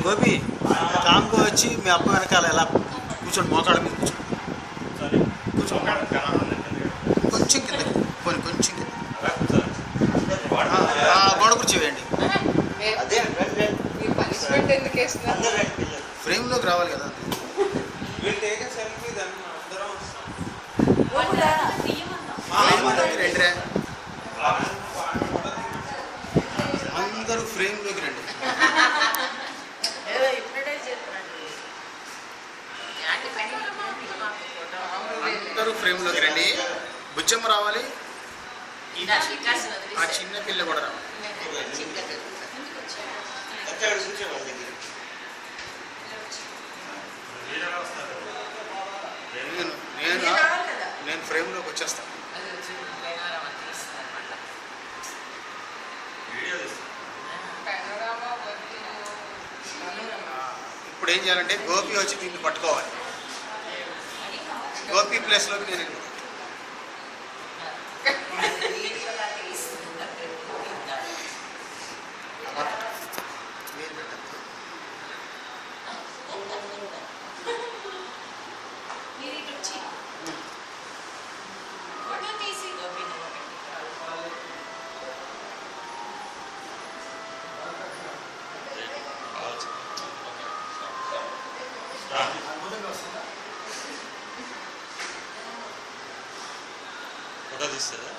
గోపి కామ్గా వచ్చి మీ అబ్బ వెనకాల ఎలా కూర్చోండి, మోకాళ్ళ మీద కూర్చోండి. కొంచెం కింద కొంచెం కింద గోడ కూర్చోవేయండి. ఫ్రేమ్లోకి రావాలి కదా. రండి, అందరూ ఫ్రేమ్లోకి రండి. అందరూ ఫ్రేమ్లోకి రండి. బుచ్చమ్మ రావాలి, ఆ చిన్న పిల్ల కూడా రావాలి. నేను ఫ్రేమ్లోకి వచ్చేస్తాను. ఇప్పుడు ఏం చేయాలంటే గోపి వచ్చి దీన్ని పట్టుకోవాలి. గోపి ప్లేస్లోకి నేను ఫోటో తీస్తుందా?